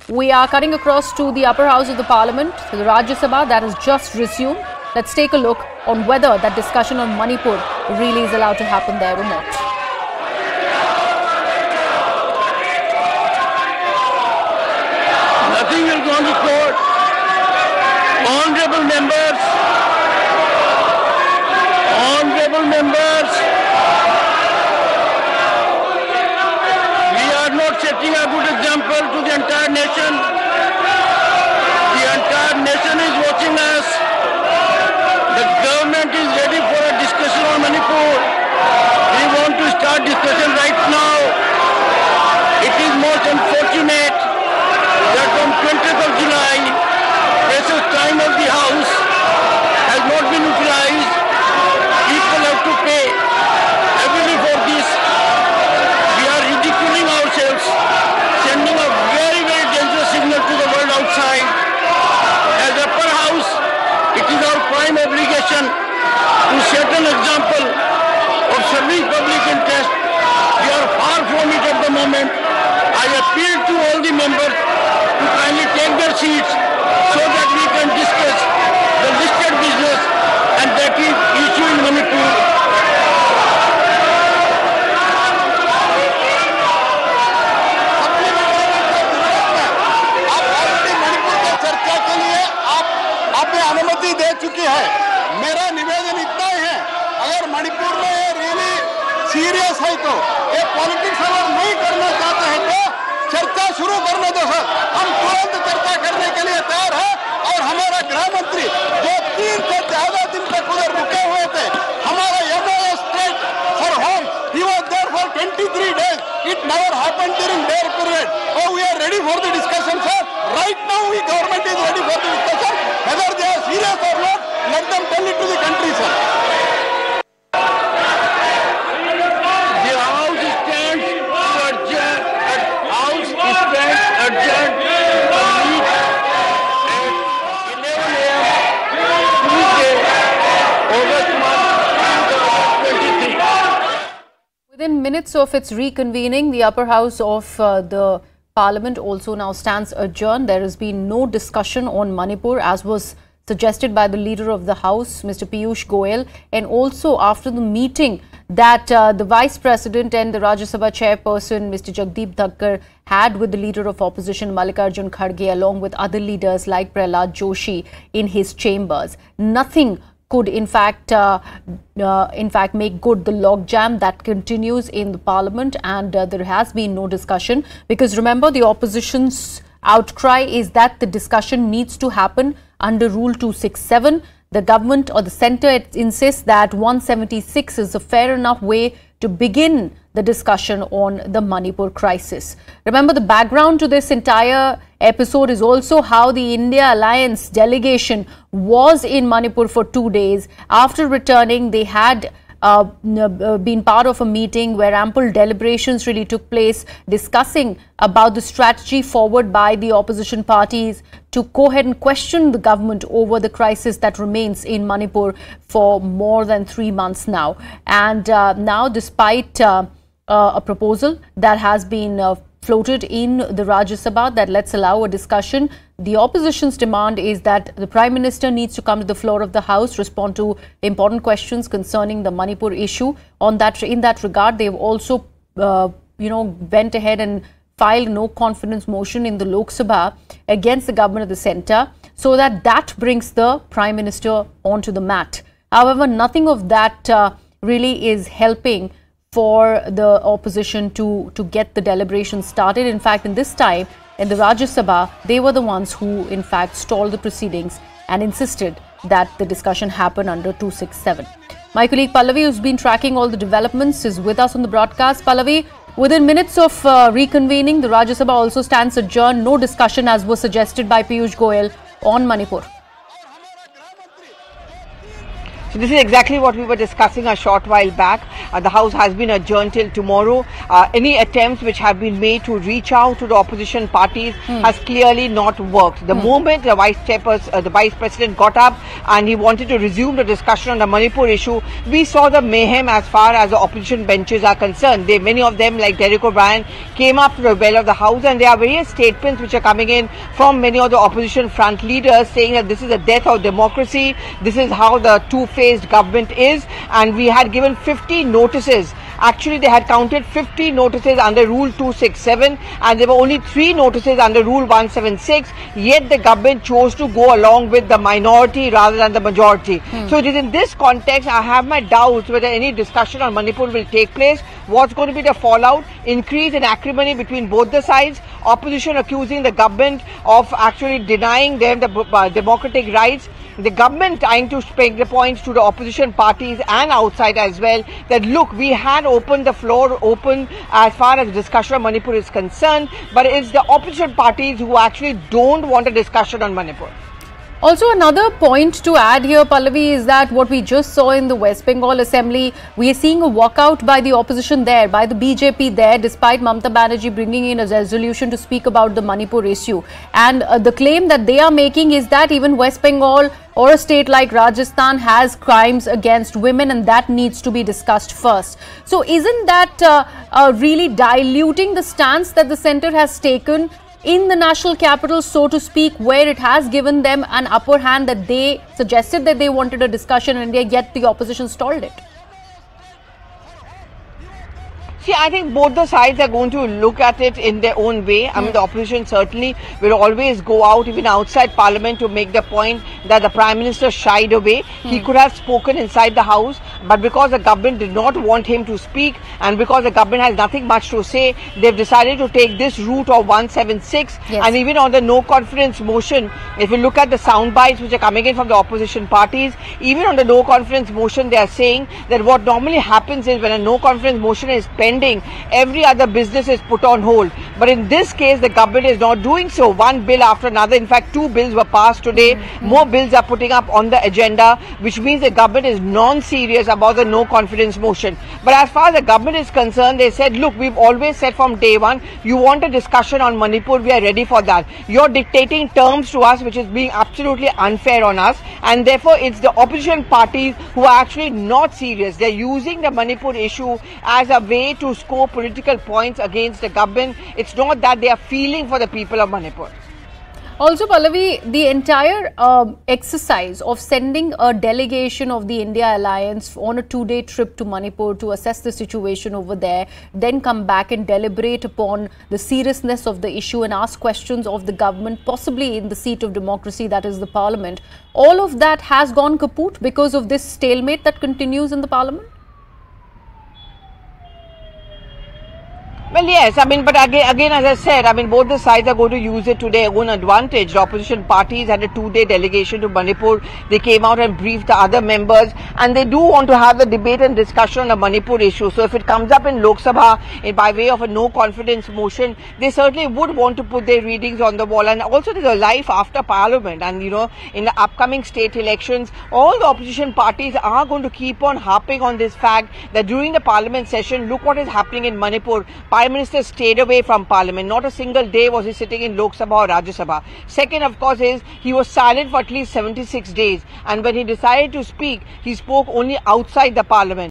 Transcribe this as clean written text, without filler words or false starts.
We are cutting across to the upper house of the parliament, to the Rajya Sabha that has just resumed. Let's take a look on whether that discussion on Manipur really is allowed to happen there or not. Nothing will go on the court. Honorable members, we are not setting a good example to the entire nation. The entire nation is watching us. The government is ready for a discussion on Manipur. We want to start discussion right now. It is most unfortunate that on 20th of July, precious time of the House has not been utilized. People have to pay heavily for this. We are ridiculing ourselves, sending a very, very dangerous signal to the world outside. As upper house, it is our prime obligation to set an example of serving public interest. We are far from it at the moment. I appeal to all the members to kindly take their seats so that we can discuss the listed business, and that is issue in Manipur. चर्चा के लिए आपने अनुमति दे चुकी है। मेरा निवेदन इतना ही है, अगर मणिपुर में ये रियली सीरियस है तो ये पॉलिटिक्स अगर नहीं करना चाहते हैं तो चर्चा शुरू करने दो सर। हम तुरंत चर्चा करने के लिए तैयार हैं और हमारा गृह मंत्री जो 3 से ज्यादा दिन तक उधर रुके हुए थे, हमारा MLA state for home, he was there for 23 days. It never happened during their period. Oh, we are ready for the discussion, sir. Right now, we government is ready for the discussion. Whether they are serious or not, let them tell it to the country, sir. The House stands adjourned. House stands adjourned to meet at 11 a.m. Tuesday, August 2023. Within minutes of its reconvening, the upper house of the parliament also now stands adjourned. There has been no discussion on Manipur, as was suggested by the leader of the house, Mr. Piyush Goyal, and also after the meeting that the vice president and the Rajya Sabha chairperson, Mr. Jagdeep Thakkar, had with the leader of opposition, Mallikarjun Kharge, along with other leaders like Prahlad Joshi in his chambers. Nothing could in fact make good the logjam that continues in the parliament, and there has been no discussion, because remember, the opposition's outcry is that the discussion needs to happen under Rule 267. The government or the centre insists that 176 is a fair enough way to begin the discussion on the Manipur crisis. Remember, the background to this entire episode is also how the India Alliance delegation was in Manipur for 2 days. After returning, they had been part of a meeting where ample deliberations really took place, discussing about the strategy forward by the opposition parties to go ahead and question the government over the crisis that remains in Manipur for more than 3 months now. And now, despite a proposal that has been floated in the Rajya Sabha that let's allow a discussion, the opposition's demand is that the Prime Minister needs to come to the floor of the House, respond to important questions concerning the Manipur issue. In that regard, they've also, went ahead and filed no confidence motion in the Lok Sabha against the government of the centre, so that brings the Prime Minister onto the mat. However, nothing of that really is helping for the opposition to get the deliberations started. In fact, in this time, in the Rajya Sabha, they were the ones who, in fact, stalled the proceedings and insisted that the discussion happen under 267. My colleague Pallavi, who's been tracking all the developments, is with us on the broadcast. Pallavi, within minutes of reconvening, the Rajya Sabha also stands adjourned. No discussion, as was suggested by Piyush Goyal, on Manipur. So this is exactly what we were discussing a short while back. The House has been adjourned till tomorrow. Any attempts which have been made to reach out to the opposition parties has clearly not worked. The moment the Vice President got up and he wanted to resume the discussion on the Manipur issue, we saw the mayhem as far as the opposition benches are concerned. Many of them, like Derek O'Brien, came up to the well of the House, and there are various statements which are coming in from many of the opposition front leaders saying that this is the death of democracy, this is how the two-faced government is, and we had given 50 notices. Actually, they had counted 50 notices under Rule 267 and there were only 3 notices under Rule 176, yet the government chose to go along with the minority rather than the majority. So it is in this context I have my doubts whether any discussion on Manipur will take place. What's going to be the fallout? Increase in acrimony between both the sides, opposition accusing the government of actually denying them the democratic rights, the government trying to make the points to the opposition parties and outside as well that look, we had opened the floor open as far as discussion on Manipur is concerned, but it's the opposition parties who actually don't want a discussion on Manipur. Also, another point to add here, Pallavi, is that what we just saw in the West Bengal Assembly, we are seeing a walkout by the opposition there, by the BJP there, despite Mamata Banerjee bringing in a resolution to speak about the Manipur issue. And the claim that they are making is that even West Bengal or a state like Rajasthan has crimes against women, and that needs to be discussed first. So isn't that really diluting the stance that the centre has taken in the national capital, so to speak, where it has given them an upper hand, that they suggested that they wanted a discussion in India, yet the opposition stalled it? See, I think both the sides are going to look at it in their own way. I mean, the opposition certainly will always go out, even outside Parliament, to make the point that the Prime Minister shied away. He could have spoken inside the House, but because the government did not want him to speak and because the government has nothing much to say, they've decided to take this route of 176. And even on the no confidence motion, if you look at the sound bites which are coming in from the opposition parties, even on the no confidence motion, they are saying that what normally happens is when a no confidence motion is pending, every other business is put on hold. But in this case, the government is not doing so. One bill after another, in fact, 2 bills were passed today. More bills are putting up on the agenda, which means the government is non-serious about the no confidence motion. But as far as the government is concerned, they said, look, we've always said from day one, you want a discussion on Manipur, we are ready for that. You're dictating terms to us, which is being absolutely unfair on us. And therefore, it's the opposition parties who are actually not serious. They're using the Manipur issue as a way to score political points against the government. It's not that they are feeling for the people of Manipur. Also, Pallavi, the entire exercise of sending a delegation of the India Alliance on a 2-day trip to Manipur to assess the situation over there, then come back and deliberate upon the seriousness of the issue and ask questions of the government, possibly in the seat of democracy, that is the Parliament. All of that has gone kaput because of this stalemate that continues in the Parliament? Well, yes, I mean, but again, as I said, I mean, both the sides are going to use it to their own advantage. The opposition parties had a 2-day delegation to Manipur. They came out and briefed the other members, and they do want to have the debate and discussion on the Manipur issue. So if it comes up in Lok Sabha by way of a no confidence motion, they certainly would want to put their readings on the wall. And also there's a life after Parliament, and you know, in the upcoming state elections, all the opposition parties are going to keep on harping on this fact that during the Parliament session, look what is happening in Manipur. Prime Minister stayed away from Parliament. Not a single day was he sitting in Lok Sabha or Rajya Sabha. Second, of course, is he was silent for at least 76 days. And when he decided to speak, he spoke only outside the Parliament.